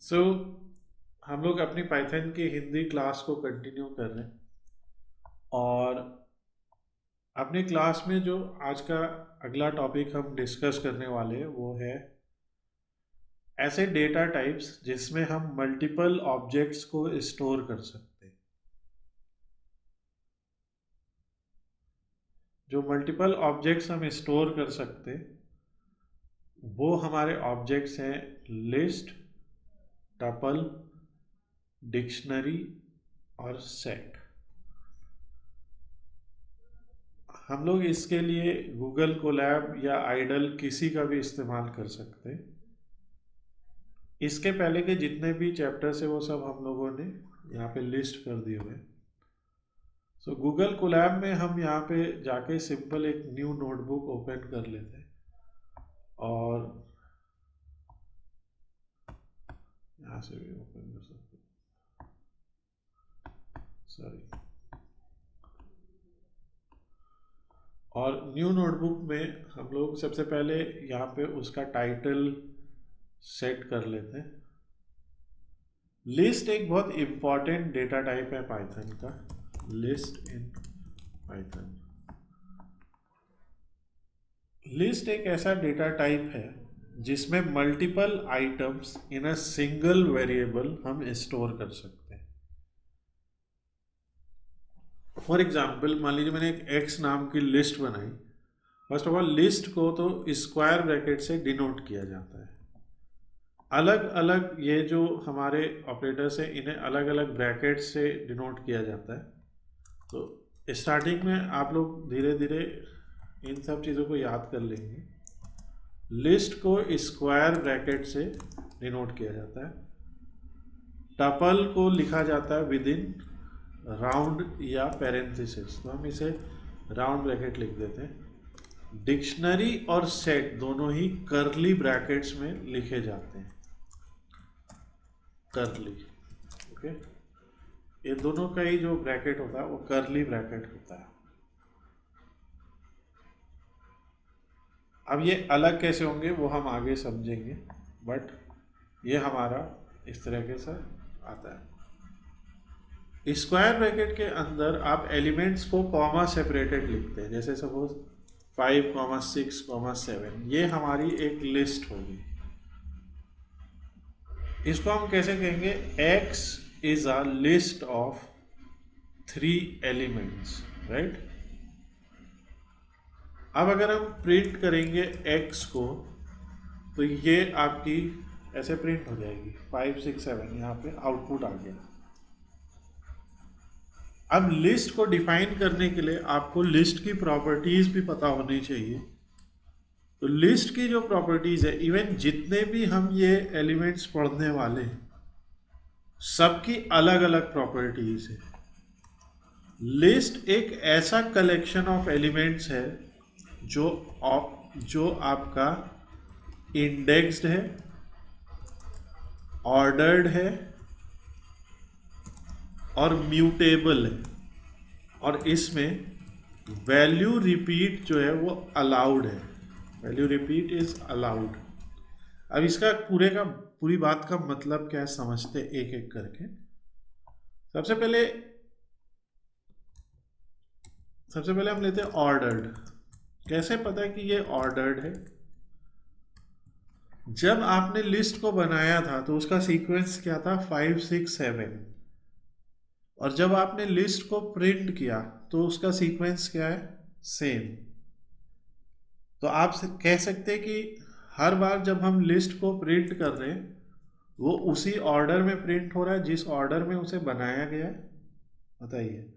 सो हम लोग अपनी पाइथन की हिंदी क्लास को कंटिन्यू कर रहे हैं। और अपनी क्लास में जो आज का अगला टॉपिक हम डिस्कस करने वाले हैं वो है ऐसे डेटा टाइप्स जिसमें हम मल्टीपल ऑब्जेक्ट्स को स्टोर कर सकते हैं। जो मल्टीपल ऑब्जेक्ट्स हम स्टोर कर सकते हैं वो हमारे ऑब्जेक्ट्स हैं लिस्ट, टपल, डिक्शनरी और सेट। हम लोग इसके लिए गूगल कोलैब या आइडल किसी का भी इस्तेमाल कर सकते हैं। इसके पहले के जितने भी चैप्टर्स है वो सब हम लोगों ने यहाँ पे लिस्ट कर दिए हुए हैं। सो गूगल कोलैब में हम यहाँ पे जाके सिंपल एक न्यू नोटबुक ओपन कर लेते हैं और यहाँ से भी ओपन कर सकते हैं। सॉरी। और न्यू नोटबुक में हम लोग सबसे पहले यहाँ पे उसका टाइटल सेट कर लेते हैं। लिस्ट एक बहुत इंपॉर्टेंट डेटा टाइप है पाइथन का। लिस्ट इन पाइथन, लिस्ट एक ऐसा डेटा टाइप है जिसमें multiple items in a single variable हम स्टोर कर सकते हैं। फॉर एग्जाम्पल मान लीजिए मैंने एक एक्स नाम की लिस्ट बनाई। फर्स्ट ऑफ ऑल लिस्ट को तो स्क्वायर ब्रैकेट से डिनोट किया जाता है। अलग अलग ये जो हमारे ऑपरेटर्स हैं इन्हें अलग अलग ब्रैकेट से डिनोट किया जाता है। तो स्टार्टिंग में आप लोग धीरे धीरे इन सब चीज़ों को याद कर लेंगे। लिस्ट को स्क्वायर ब्रैकेट से डिनोट किया जाता है। टपल को लिखा जाता है विद इन राउंड या पैरेंथेसिस, तो हम इसे राउंड ब्रैकेट लिख देते हैं। डिक्शनरी और सेट दोनों ही कर्ली ब्रैकेट्स में लिखे जाते हैं। Curly, okay. ये दोनों का ही जो ब्रैकेट होता है वो कर्ली ब्रैकेट होता है। अब ये अलग कैसे होंगे वो हम आगे समझेंगे, बट ये हमारा इस तरीके से आता है। स्क्वायर ब्रैकेट के अंदर आप एलिमेंट्स को कॉमा सेपरेटेड लिखते हैं। जैसे सपोज 5, 6, 7, ये हमारी एक लिस्ट होगी। इसको हम कैसे कहेंगे? X is a list of 3 elements, right. अब अगर हम प्रिंट करेंगे x को तो ये आपकी ऐसे प्रिंट हो जाएगी 5, 6, 7, यहाँ पे आउटपुट आ गया। अब लिस्ट को डिफाइन करने के लिए आपको लिस्ट की प्रॉपर्टीज भी पता होनी चाहिए। तो लिस्ट की जो प्रॉपर्टीज है, इवन जितने भी हम ये एलिमेंट्स पढ़ने वाले हैं सबकी अलग अलग प्रॉपर्टीज है। लिस्ट एक ऐसा कलेक्शन ऑफ एलिमेंट्स है जो जो आपका इंडेक्स्ड है, ऑर्डर्ड है और म्यूटेबल है। और इसमें वैल्यू रिपीट जो है वो अलाउड है। Value repeat is allowed. अब इसका पूरी बात का मतलब क्या है समझते एक एक करके। सबसे पहले हम लेते हैं ऑर्डर्ड। कैसे पता है कि ये ऑर्डर्ड है? जब आपने लिस्ट को बनाया था तो उसका सीक्वेंस क्या था? 5, 6, 7। और जब आपने लिस्ट को प्रिंट किया तो उसका सीक्वेंस क्या है? सेम। तो आप कह सकते हैं कि हर बार जब हम लिस्ट को प्रिंट कर रहे हैं वो उसी ऑर्डर में प्रिंट हो रहा है जिस ऑर्डर में उसे बनाया गया है। बताइए,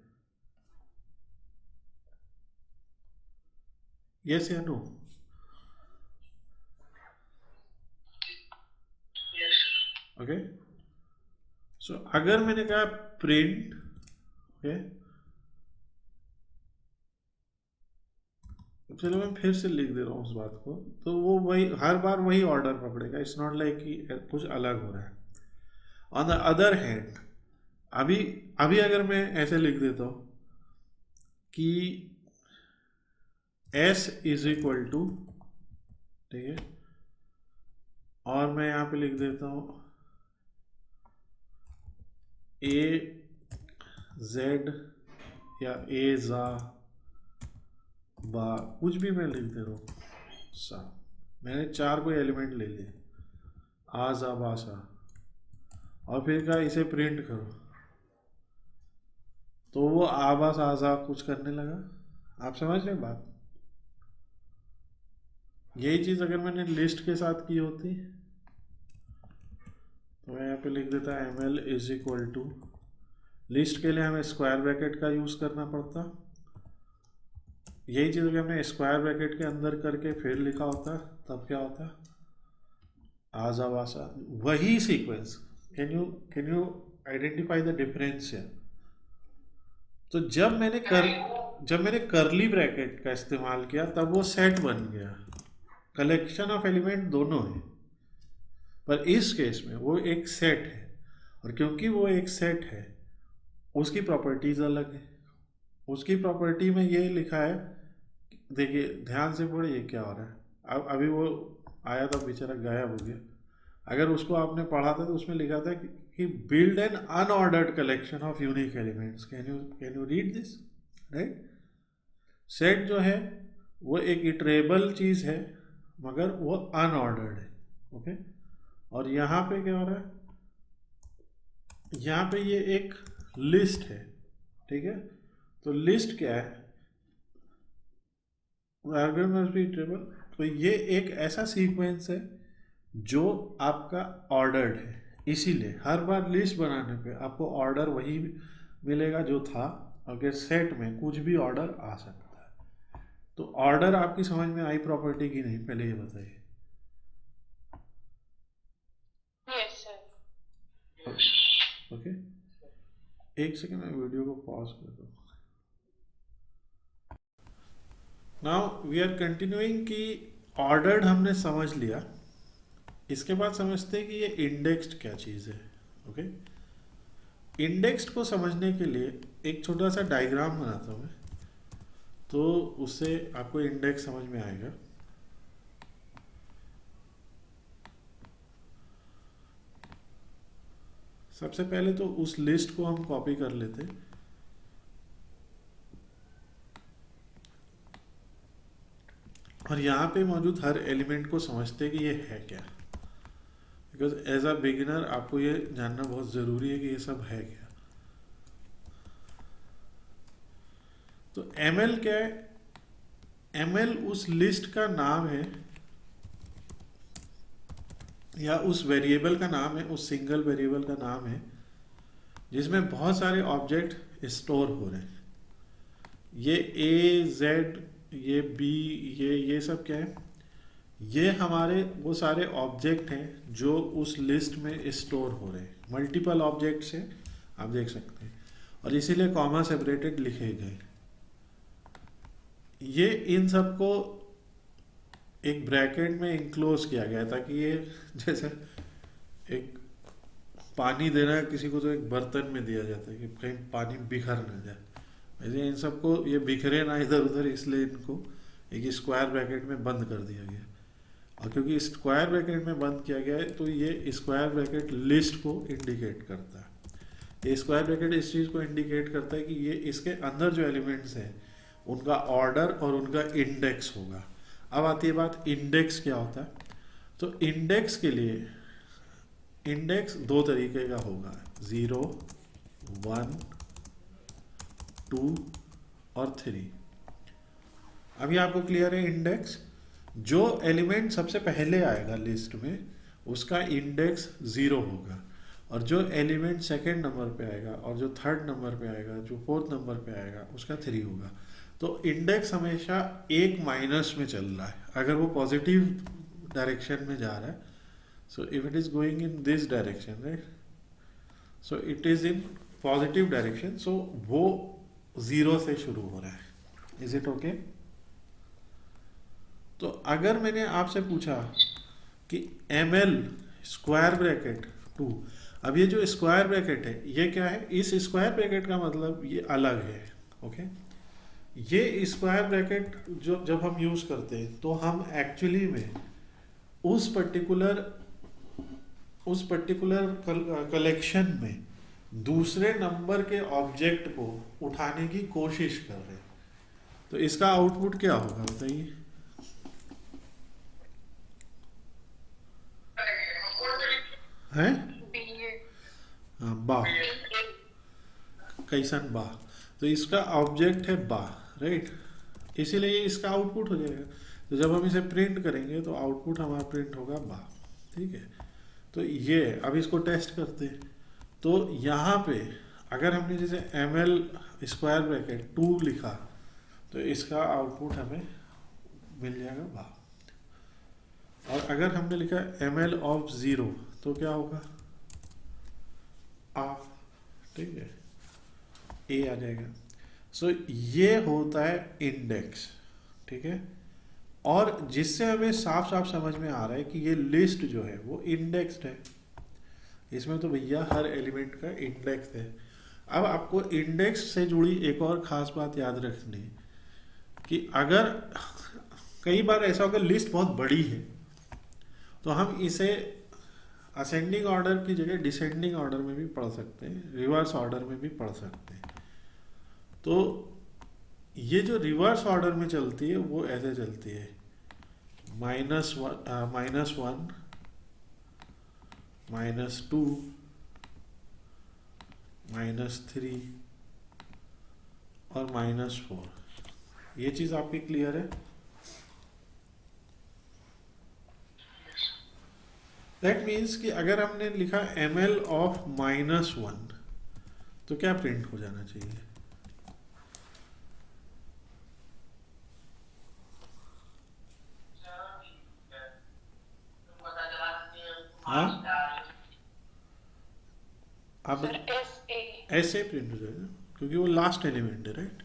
यस या नो? ओके। सो अगर मैंने कहा प्रिंट, ओके, चलो मैं फिर से लिख दे रहा हूँ उस बात को, तो वो वही हर बार वही ऑर्डर पकड़ेगा। इट्स नॉट लाइक कि कुछ अलग हो रहा है। ऑन द अदर हैंड अभी अभी अगर मैं ऐसे लिख देता हूँ कि S इज इक्वल टू, ठीक है, और मैं यहाँ पे लिख देता हूँ ए जेड या ए जा बा, कुछ भी मैं लिख दे रहा हूँ सा, मैंने 4 कोई एलिमेंट ले लिए, आ जा बा सा, और फिर कहा इसे प्रिंट करो, तो वो आबा सा जा कुछ करने लगा। आप समझ रहे बात? यही चीज़ अगर मैंने लिस्ट के साथ की होती तो मैं यहाँ पे लिख देता M L is equal to, list के लिए हमें स्क्वायर ब्रैकेट का यूज़ करना पड़ता, यही चीज़ अगर मैं स्क्वायर ब्रैकेट के अंदर करके फिर लिखा होता तब क्या होता, आजा वासा, वही sequence. Can you identify the difference है? तो जब मैंने करली ब्रैकेट का इस्तेमाल किया तब वो सेट बन गया, कलेक्शन ऑफ एलिमेंट दोनों है, पर इस केस में वो एक सेट है, और क्योंकि वो एक सेट है उसकी प्रॉपर्टीज अलग है। उसकी प्रॉपर्टी में ये लिखा है, देखिए ध्यान से पढ़िए क्या हो रहा है। अब अभी वो आया था बेचारा गायब हो गया, अगर उसको आपने पढ़ा था तो उसमें लिखा था कि build an unordered collection of unique elements. Can you read this, right? Set जो है वो एक इटरेबल चीज़ है मगर वो अनऑर्डर्ड है, ओके। और यहाँ पे क्या हो रहा है, यहाँ पे ये एक लिस्ट है, ठीक है। तो लिस्ट क्या है, मस्ट बी इटरेबल। तो ये एक ऐसा सीक्वेंस है जो आपका ऑर्डर्ड है, इसीलिए हर बार लिस्ट बनाने पे आपको ऑर्डर वही मिलेगा जो था, अगर सेट में कुछ भी ऑर्डर आ सकता है। तो ऑर्डर आपकी समझ में आई प्रॉपर्टी की नहीं, पहले ये बताइए। Yes sir. ओके, एक सेकेंड मैं वीडियो को पॉज कर दूँ। नाउ वी आर कंटिन्यूइंग कि ऑर्डर्ड हमने समझ लिया, इसके बाद समझते हैं कि ये इंडेक्स्ड क्या चीज़ है, ओके। इंडेक्स्ड को समझने के लिए एक छोटा सा डायग्राम बनाता हूँ मैं, तो उससे आपको इंडेक्स समझ में आएगा। सबसे पहले तो उस लिस्ट को हम कॉपी कर लेते हैं, और यहाँ पे मौजूद हर एलिमेंट को समझते हैं कि ये है क्या, बिकॉज एज अ बिगिनर आपको ये जानना बहुत ज़रूरी है कि ये सब है क्या। तो ml क्या है? ml उस लिस्ट का नाम है या उस वेरिएबल का नाम है, उस सिंगल वेरिएबल का नाम है जिसमें बहुत सारे ऑब्जेक्ट स्टोर हो रहे हैं। ये ए जेड, ये बी, ये सब क्या है? ये हमारे वो सारे ऑब्जेक्ट हैं जो उस लिस्ट में स्टोर हो रहे हैं। मल्टीपल ऑब्जेक्ट्स हैं, आप देख सकते हैं, और इसीलिए कॉमा सेपरेटेड लिखे गए। ये इन सबको एक ब्रैकेट में इंक्लोज किया गया ताकि ये जैसे एक पानी देना है किसी को तो एक बर्तन में दिया जाता है कि कहीं पानी बिखर ना जाए, वैसे इन सबको ये बिखरे ना इधर उधर, इसलिए इनको एक स्क्वायर ब्रैकेट में बंद कर दिया गया। और क्योंकि स्क्वायर ब्रैकेट में बंद किया गया है तो ये स्क्वायर ब्रैकेट लिस्ट को इंडिकेट करता है। ये स्क्वायर ब्रैकेट इस चीज़ को इंडिकेट करता है कि ये इसके अंदर जो एलिमेंट्स हैं उनका ऑर्डर और उनका इंडेक्स होगा। अब आती है बात, इंडेक्स क्या होता है? तो इंडेक्स के लिए इंडेक्स दो तरीके का होगा, 0, 1, 2 और 3। अभी आपको क्लियर है? इंडेक्स, जो एलिमेंट सबसे पहले आएगा लिस्ट में उसका इंडेक्स 0 होगा, और जो एलिमेंट सेकेंड नंबर पे आएगा और जो थर्ड नंबर पे आएगा, जो फोर्थ नंबर पे आएगा, उसका 3 होगा। तो इंडेक्स हमेशा एक माइनस में चल रहा है अगर वो पॉजिटिव डायरेक्शन में जा रहा है। So if it is going in this direction, right, so it is in positive direction, so वो 0 से शुरू हो रहा है। Is it okay? तो अगर मैंने आपसे पूछा कि ml स्क्वायर ब्रैकेट 2, अब ये जो स्क्वायर ब्रैकेट है ये क्या है? इस स्क्वायर ब्रैकेट का मतलब ये अलग है, ओके। ये स्क्वायर ब्रैकेट जो जब हम यूज करते हैं तो हम एक्चुअली में उस पर्टिकुलर कलेक्शन में दूसरे नंबर के ऑब्जेक्ट को उठाने की कोशिश कर रहे हैं, तो इसका आउटपुट क्या होगा बताइए? है हाँ, बा, कैसन बा। तो इसका ऑब्जेक्ट है बा, राइट, इसीलिए इसका आउटपुट हो जाएगा। तो जब हम इसे प्रिंट करेंगे तो आउटपुट हमारा प्रिंट होगा बा, ठीक है। तो ये अब इसको टेस्ट करते हैं। तो यहाँ पे अगर हमने जैसे एम एल स्क्वायर ब्रैकेट 2 लिखा तो इसका आउटपुट हमें मिल जाएगा बा। और अगर हमने लिखा एम एल ऑफ 0 तो क्या होगा? आ, ठीक है, ए आ जाएगा। सो ये होता है इंडेक्स, ठीक है। और जिससे हमें साफ साफ समझ में आ रहा है कि ये लिस्ट जो है वो इंडेक्स्ड है। इसमें तो भैया हर एलिमेंट का इंडेक्स है। अब आपको इंडेक्स से जुड़ी एक और ख़ास बात याद रखनी कि अगर कई बार ऐसा होगा लिस्ट बहुत बड़ी है तो हम इसे असेंडिंग ऑर्डर की जगह डिसेंडिंग ऑर्डर में भी पढ़ सकते हैं, रिवर्स ऑर्डर में भी पढ़ सकते हैं। तो ये जो रिवर्स ऑर्डर में चलती है वो ऐसे चलती है -1 -2 -3 और -4। ये चीज़ आपकी क्लियर है? दैट मीन्स कि अगर हमने लिखा ml ऑफ -1 तो क्या प्रिंट हो जाना चाहिए? हाँ, आप सर ऐसे प्रिंट हो जाएगा क्योंकि वो लास्ट एलिमेंट है, राइट।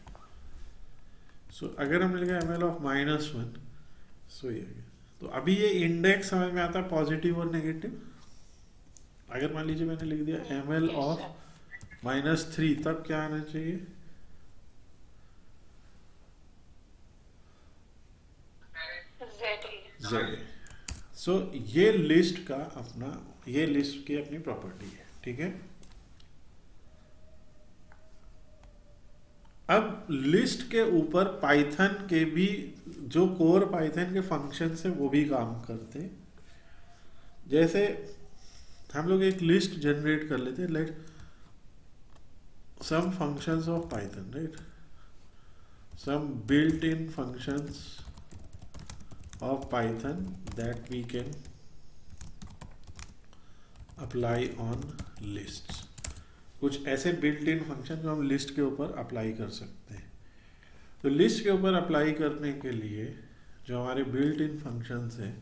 सो अगर हमने लिखा ml ऑफ -1 सो ये, तो अभी ये इंडेक्स समझ में आता है पॉजिटिव और नेगेटिव। अगर मान लीजिए मैंने लिख दिया ml ऑफ -3 तब क्या आना चाहिए? Z। सो ये लिस्ट का अपना, ये लिस्ट की अपनी प्रॉपर्टी है, ठीक है। अब लिस्ट के ऊपर पाइथन के भी जो कोर पाइथन के फंक्शन है वो भी काम करते हैं। जैसे हम लोग एक लिस्ट जनरेट कर लेते हैं, let some functions of Python, right, some built in functions of Python that we can apply on lists। कुछ ऐसे बिल्ट इन फंक्शन जो हम लिस्ट के ऊपर अप्लाई कर सकते हैं। तो लिस्ट के ऊपर अप्लाई करने के लिए जो हमारे बिल्ट इन फंक्शंस हैं,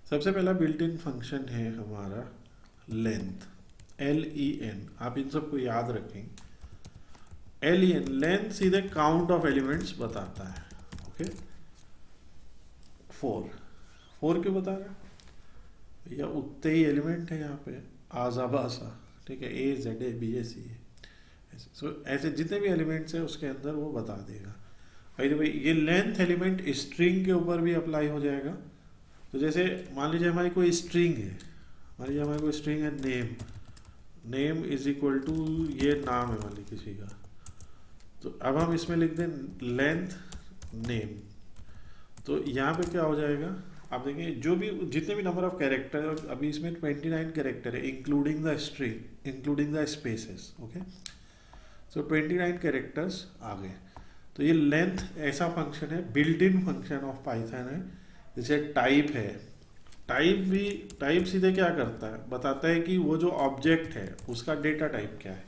सबसे पहला बिल्ट इन फंक्शन है हमारा लेंथ, LEN। आप इन सबको याद रखें। LEN, लेंथ सीधे काउंट ऑफ एलिमेंट्स बताता है, ओके। 4 क्यों बता रहा है? या उतने ही एलिमेंट है यहाँ पे, आज़ाबासा, ठीक है, A Z A B A C A। सो ऐसे जितने भी एलिमेंट्स हैं उसके अंदर वो बता देगा। भाई ये लेंथ एलिमेंट स्ट्रिंग के ऊपर भी अप्लाई हो जाएगा। तो जैसे मान लीजिए हमारी कोई स्ट्रिंग है, मान लीजिए हमारी कोई स्ट्रिंग है नेम इज इक्वल टू, ये नाम है मान लीजिए किसी का, तो अब हम इसमें लिख दें लेंथ नेम। तो यहाँ पे क्या हो जाएगा, आप देखें जो भी जितने भी नंबर ऑफ कैरेक्टर, अभी इसमें 29 कैरेक्टर है including the string, including the spaces, okay. So 29 characters आ गए। तो ये लेंथ ऐसा फंक्शन है, built in function of Python है। जैसे टाइप है, टाइप सीधे क्या करता है, बताता है कि वो जो ऑब्जेक्ट है उसका डेटा टाइप क्या है।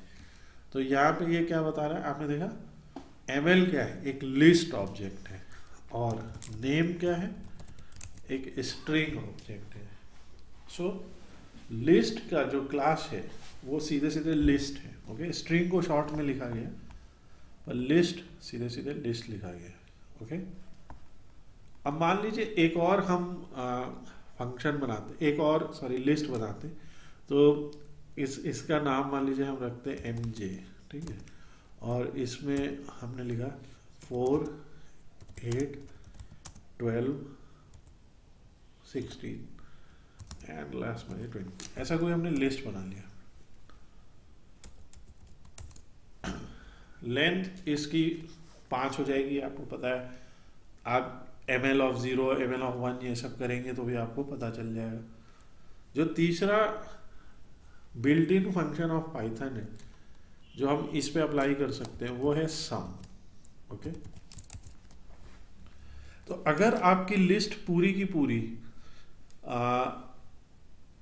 तो यहाँ पे ये क्या बता रहा है, आपने देखा ml क्या है, एक लिस्ट ऑब्जेक्ट है, और नेम क्या है, एक स्ट्रिंग ऑब्जेक्ट है। सो लिस्ट का जो क्लास है वो सीधे सीधे लिस्ट है, ओके। स्ट्रिंग को शॉर्ट में लिखा गया और लिस्ट सीधे सीधे लिस्ट लिखा गया, ओके। अब मान लीजिए एक और हम फंक्शन बनाते, एक और लिस्ट बनाते, तो इसका नाम मान लीजिए हम रखते हैं MJ, ठीक है। और इसमें हमने लिखा 4 8 12 16 एंड लास्ट में 20। ऐसा कोई हमने लिस्ट बना लिया। लेंथ इसकी 5 हो जाएगी, आपको पता है। आप ml(0), ml(1) ये सब करेंगे तो भी आपको पता चल जाएगा। जो तीसरा built in function of Python है जो हम इस पे अप्लाई कर सकते हैं वो है सम। ओके, तो अगर आपकी लिस्ट पूरी की पूरी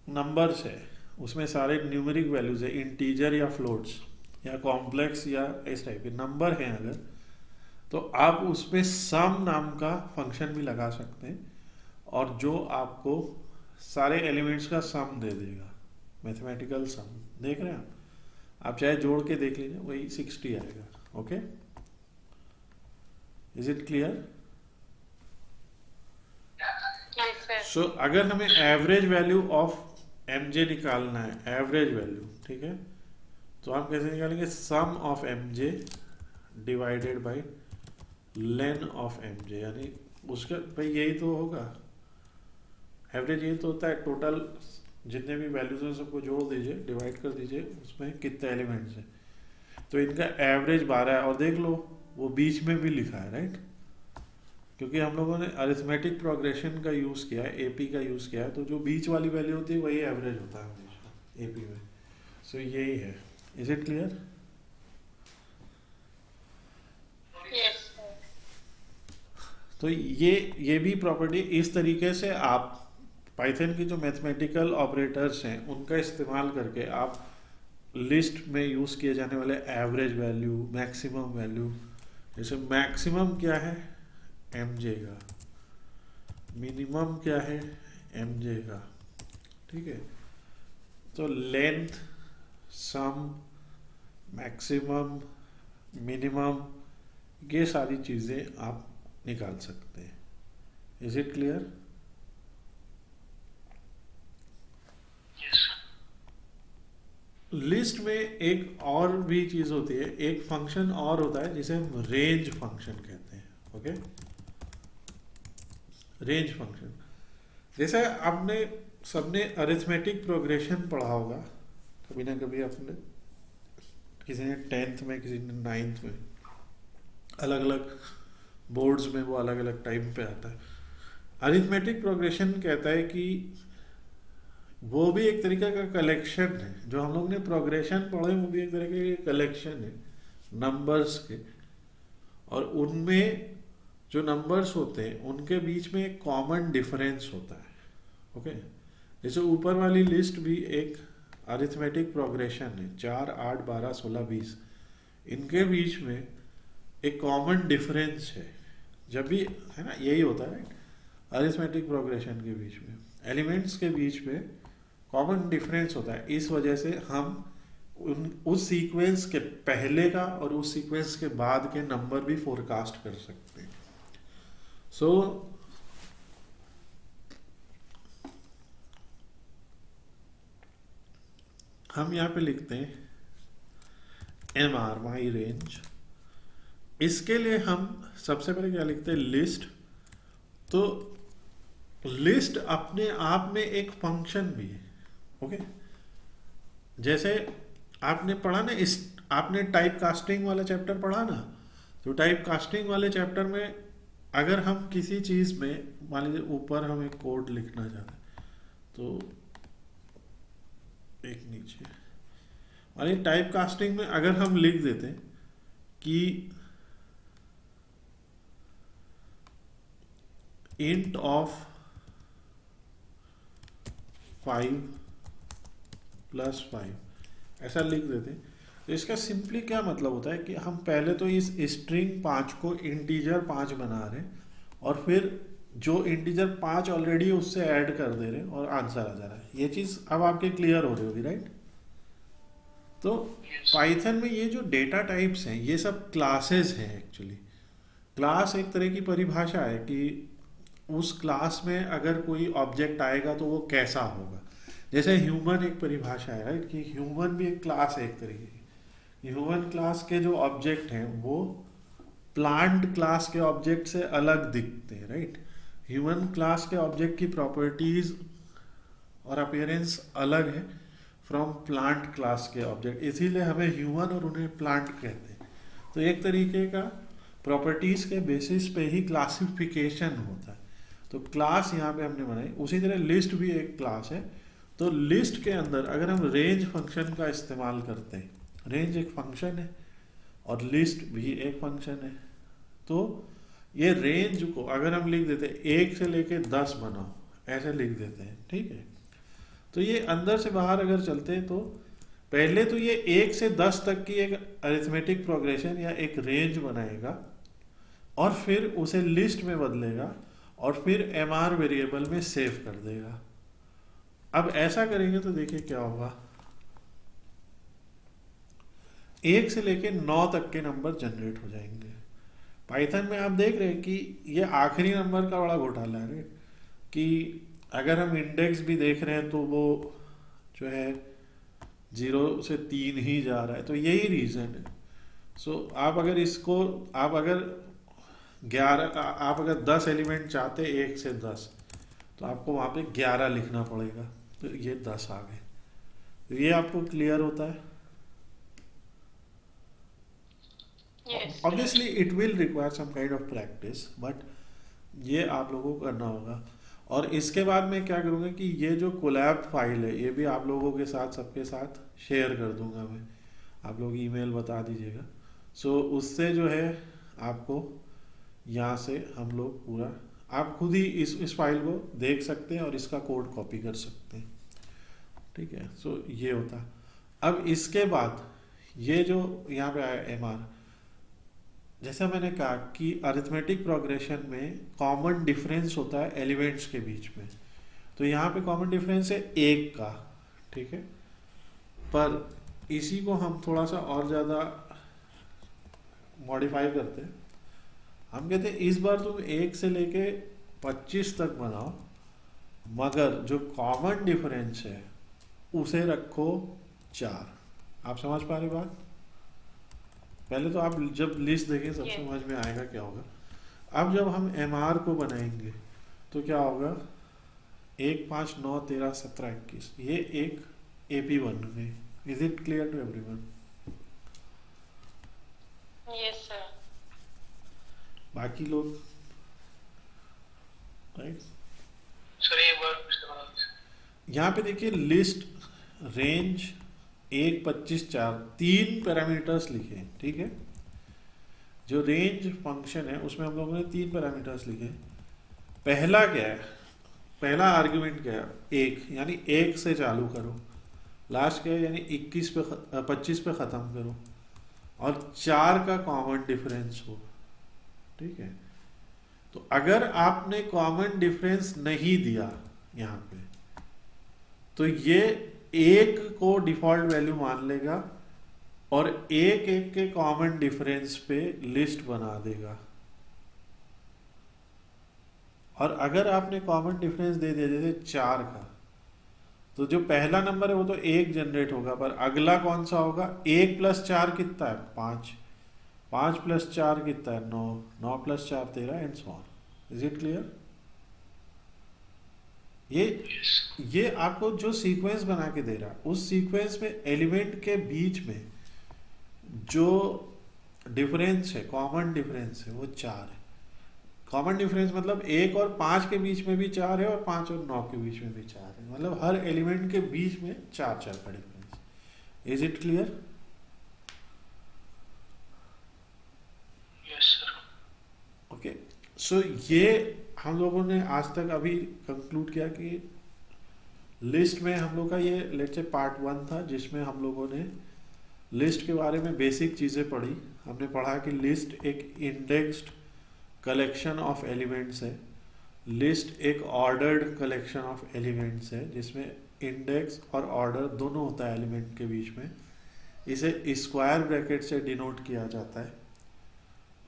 नंबर्स है, उसमें सारे न्यूमेरिक वैल्यूज है, इंटीजर या फ्लोट्स या कॉम्प्लेक्स या इस टाइप के नंबर हैं अगर, तो आप उसमें सम नाम का फंक्शन भी लगा सकते हैं और जो आपको सारे एलिमेंट्स का सम दे देगा, मैथमेटिकल सम। देख रहे हैं आप चाहे जोड़ के देख लीजिए, वही 60 आएगा। Okay, is it clear? Yes, sir. सो अगर हमें एवरेज वैल्यू ऑफ mj निकालना है, एवरेज वैल्यू, ठीक है, तो हम कैसे निकालेंगे? Sum of mj divided by len of mj, यानी उसका भाई यही तो होगा एवरेज, यही तो होता है। टोटल जितने भी वैल्यूज हैं सबको जोड़ दीजिए, डिवाइड कर दीजिए, उसमें कितने एलिमेंट्स हैं, तो इनका एवरेज 12 है। और देख लो वो बीच में भी लिखा है, राइट, क्योंकि हम लोगों ने अरिथमेटिक प्रोग्रेशन का यूज़ किया है, एपी का यूज़ किया है, तो जो बीच वाली वैल्यू होती है वही एवरेज होता है हमेशा एपी में। सो यही है। Is it clear? Yes, sir. तो ये भी प्रॉपर्टी, इस तरीके से आप पाइथन की जो मैथमेटिकल ऑपरेटर्स हैं उनका इस्तेमाल करके आप लिस्ट में यूज़ किए जाने वाले एवरेज वैल्यू, मैक्सिमम वैल्यू, जैसे मैक्सिमम क्या है mj का, मिनिमम क्या है mj का, ठीक है, तो लेंथ, सम, मैक्सिमम, मिनिमम, ये सारी चीज़ें आप निकाल सकते हैं। Is it clear? लिस्ट में एक और भी चीज होती है, एक फंक्शन और होता है जिसे हम रेंज फंक्शन कहते हैं। ओके, रेंज फंक्शन, जैसे आपने सबने अरिथमेटिक प्रोग्रेशन पढ़ा होगा कभी ना कभी, आपने किसी ने 10th में, किसी ने 9th में, अलग अलग बोर्ड्स में वो अलग अलग टाइम पे आता है। अरिथमेटिक प्रोग्रेशन कहता है कि वो भी एक तरीके का कलेक्शन है, जो हम लोग ने प्रोग्रेशन पढ़े वो भी एक तरीके के कलेक्शन है नंबर्स के, और उनमें जो नंबर्स होते हैं उनके बीच में एक कॉमन डिफरेंस होता है। ओके, जैसे ऊपर वाली लिस्ट भी एक अरिथमेटिक प्रोग्रेशन है, 4, 8, 12, 16, 20, इनके बीच में एक कॉमन डिफरेंस है। जब भी है ना, यही होता है अरिथमेटिक प्रोग्रेशन के बीच में, एलिमेंट्स के बीच में कॉमन डिफरेंस होता है। इस वजह से हम उस सीक्वेंस के पहले का और उस सीक्वेंस के बाद के नंबर भी फोरकास्ट कर सकते हैं। सो हम यहाँ पे लिखते हैं mr माई रेंज। इसके लिए हम सबसे पहले क्या लिखते हैं? लिस्ट। तो लिस्ट अपने आप में एक फंक्शन भी है। ओके, जैसे आपने पढ़ा ना, इस आपने टाइप कास्टिंग वाला चैप्टर पढ़ा ना, तो टाइप कास्टिंग वाले चैप्टर में अगर हम किसी चीज़ में, मान लीजिए ऊपर हम एक कोड लिखना चाहते हैं, तो एक नीचे मान लीजिए टाइप कास्टिंग में अगर हम लिख देते हैं कि इंट ऑफ 5 + 5, ऐसा लिख देते हैं, तो इसका सिंपली क्या मतलब होता है कि हम पहले तो इस स्ट्रिंग 5 को इंटीजर 5 बना रहे हैं और फिर जो इंटीजर 5 ऑलरेडी उससे ऐड कर दे रहे हैं और आंसर आ जा रहा है। ये चीज़ अब आपके क्लियर हो रही होगी, राइट? तो पाइथन में ये जो डेटा टाइप्स हैं ये सब क्लासेस हैं एक्चुअली। क्लास एक तरह की परिभाषा है कि उस क्लास में अगर कोई ऑब्जेक्ट आएगा तो वो कैसा होगा। जैसे ह्यूमन एक परिभाषा है, राइट, कि ह्यूमन भी एक क्लास है एक तरीके की। ह्यूमन क्लास के जो ऑब्जेक्ट हैं वो प्लांट क्लास के ऑब्जेक्ट से अलग दिखते हैं, राइट। ह्यूमन क्लास के ऑब्जेक्ट की प्रॉपर्टीज और अपीयरेंस अलग है फ्रॉम प्लांट क्लास के ऑब्जेक्ट, इसीलिए हमें ह्यूमन और उन्हें प्लांट कहते हैं। तो एक तरीके का प्रॉपर्टीज के बेसिस पे ही क्लासिफिकेशन होता है। तो क्लास यहाँ पे हमने बनाई, उसी तरह लिस्ट भी एक क्लास है। तो लिस्ट के अंदर अगर हम रेंज फंक्शन का इस्तेमाल करते हैं, रेंज एक फंक्शन है और लिस्ट भी एक फंक्शन है, तो ये रेंज को अगर हम लिख देते हैं 1 से लेके 10 बनाओ, ऐसे लिख देते हैं, ठीक है। तो ये अंदर से बाहर अगर चलते हैं तो पहले तो ये 1 से 10 तक की एक अरिथमेटिक प्रोग्रेशन या एक रेंज बनाएगा और फिर उसे लिस्ट में बदलेगा और फिर एमआर वेरिएबल में सेव कर देगा। अब ऐसा करेंगे तो देखिए क्या होगा, 1 से लेके 9 तक के नंबर जनरेट हो जाएंगे। पाइथन में आप देख रहे हैं कि ये आखिरी नंबर का बड़ा घोटाला है कि अगर हम इंडेक्स भी देख रहे हैं तो वो जो है 0 से 3 ही जा रहा है, तो यही रीज़न है। सो आप अगर इसको आप अगर 10 एलिमेंट चाहते 1 से 10, तो आपको वहाँ पे 11 लिखना पड़ेगा, तो ये 10 आ गए। तो ये आपको क्लियर होता है। Yes. Obviously it will require some kind of practice, but ये आप लोगों को करना होगा। और इसके बाद मैं क्या करूँगा कि ये जो कोलैब फाइल है ये भी आप लोगों के साथ सबके साथ शेयर कर दूंगा मैं, आप लोग ईमेल बता दीजिएगा। सो उससे जो है आपको यहाँ से हम लोग पूरा आप खुद ही इस फाइल को देख सकते हैं और इसका कोड कॉपी कर सकते हैं, ठीक है। सो ये होता है। अब इसके बाद ये जो यहाँ पे आया एमआर, जैसा मैंने कहा कि अरिथमेटिक प्रोग्रेशन में कॉमन डिफरेंस होता है एलिमेंट्स के बीच में, तो यहाँ पे कॉमन डिफरेंस है 1 का, ठीक है। पर इसी को हम थोड़ा सा और ज़्यादा मॉडिफाई करते हैं। हम कहते हैं इस बार तुम 1 से लेके 25 तक बनाओ, मगर जो कॉमन डिफरेंस है उसे रखो 4। आप समझ पा रहे बात? पहले तो आप जब लिस्ट देखें सब समझ में आएगा क्या होगा। अब जब हम एमआर को बनाएंगे तो क्या होगा, 1 5 9 13 17 21, ये एक एपी बन गए। Is it clear to everyone? Yes, sir. बाकी लोग राइट? सर एक बार पूछते हैं। यहाँ पे देखिए लिस्ट, रेंज, 1 25 4 3 पैरामीटर्स लिखे हैं, ठीक है। जो रेंज फंक्शन है उसमें हम लोगों ने 3 पैरामीटर्स लिखे। पहला क्या है, पहला आर्ग्यूमेंट क्या है, 1, यानी 1 से चालू करो। लास्ट क्या है, यानी 25 पे ख़त्म करो और 4 का कॉमन डिफरेंस हो, ठीक है। तो अगर आपने कॉमन डिफरेंस नहीं दिया यहाँ पे, तो ये 1 को डिफॉल्ट वैल्यू मान लेगा और 1 1 के कॉमन डिफरेंस पे लिस्ट बना देगा। और अगर आपने कॉमन डिफरेंस दे दिया जैसे 4 का, तो जो पहला नंबर है वो तो 1 जनरेट होगा, पर अगला कौन सा होगा, 1 + 4 कितना है, 5, 5 + 4 कितना है, 9, 9 + 4 13 and so on. Is it clear? ये आपको जो सीक्वेंस बना के दे रहा है, उस सीक्वेंस में एलिमेंट के बीच में जो डिफरेंस है, कॉमन डिफरेंस है, वो 4 है। कॉमन डिफरेंस मतलब 1 और 5 के बीच में भी 4 है और 5 और 9 के बीच में भी 4 है, मतलब हर एलिमेंट के बीच में 4 4 का difference. Is it clear? Yes sir. Okay, so ये हम लोगों ने आज तक अभी कंक्लूड किया कि लिस्ट में हम लोग का ये लेट्स से पार्ट 1 था, जिसमें हम लोगों ने लिस्ट के बारे में बेसिक चीज़ें पढ़ी। हमने पढ़ा कि लिस्ट एक इंडेक्स्ड कलेक्शन ऑफ एलिमेंट्स है, लिस्ट एक ऑर्डर्ड कलेक्शन ऑफ एलिमेंट्स है, जिसमें इंडेक्स और ऑर्डर दोनों होता है एलिमेंट के बीच में। इसे स्क्वायर ब्रैकेट से डिनोट किया जाता है।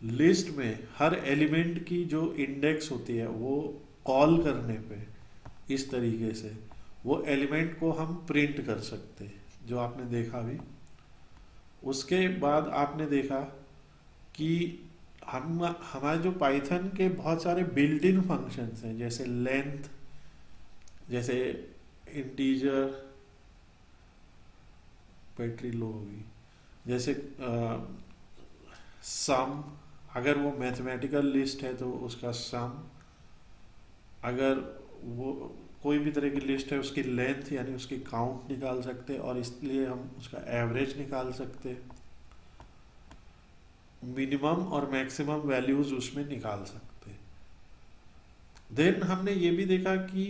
लिस्ट में हर एलिमेंट की जो इंडेक्स होती है वो कॉल करने पे इस तरीके से वो एलिमेंट को हम प्रिंट कर सकते हैं, जो आपने देखा भी। उसके बाद आपने देखा कि हमारे जो पाइथन के बहुत सारे बिल्ट इन फंक्शंस हैं, जैसे लेंथ, जैसे इंटीजर, बैटरी लो होगी, जैसे सम, अगर वो मैथमेटिकल लिस्ट है तो उसका सम, अगर वो कोई भी तरह की लिस्ट है उसकी लेंथ यानी उसकी काउंट निकाल सकते, और इसलिए हम उसका एवरेज निकाल सकते, मिनिमम और मैक्सिमम वैल्यूज उसमें निकाल सकते। देन हमने ये भी देखा कि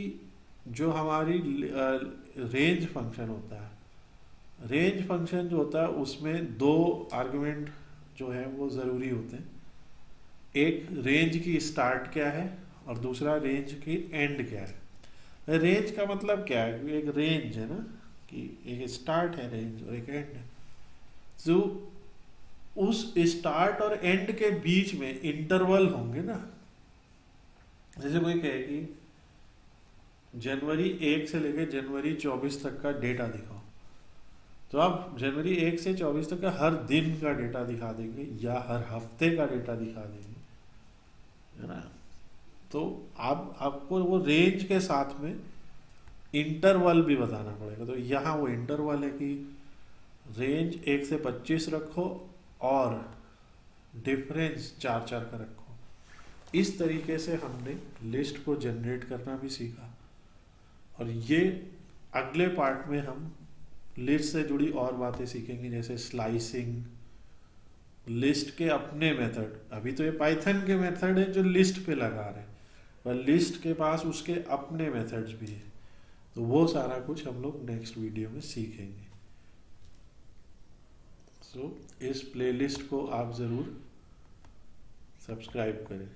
जो हमारी रेंज फंक्शन होता है, रेंज फंक्शन जो होता है उसमें दो आर्गुमेंट जो है वो ज़रूरी होते हैं। एक रेंज की स्टार्ट क्या है और दूसरा रेंज की एंड क्या है। रेंज का मतलब क्या है, एक रेंज है ना कि एक स्टार्ट है रेंज और एक एंड है। तो उस स्टार्ट और एंड के बीच में इंटरवल होंगे ना। जैसे कोई कहे कि जनवरी 1 से लेकर जनवरी 24 तक का डेटा दिखाओ, तो आप जनवरी 1 से 24 तक का हर दिन का डेटा दिखा देंगे या हर हफ्ते का डेटा दिखा देंगे, है ना। तो आपको वो रेंज के साथ में इंटरवल भी बताना पड़ेगा। तो यहाँ वो इंटरवल है कि रेंज 1 से 25 रखो और डिफरेंस 4-4 का रखो। इस तरीके से हमने लिस्ट को जनरेट करना भी सीखा, और ये अगले पार्ट में हम लिस्ट से जुड़ी और बातें सीखेंगे, जैसे स्लाइसिंग, लिस्ट के अपने मेथड। अभी तो ये पाइथन के मेथड है जो लिस्ट पे लगा रहे हैं, पर लिस्ट के पास उसके अपने मेथड्स भी हैं। तो वो सारा कुछ हम लोग नेक्स्ट वीडियो में सीखेंगे। इस प्लेलिस्ट को आप ज़रूर सब्सक्राइब करें।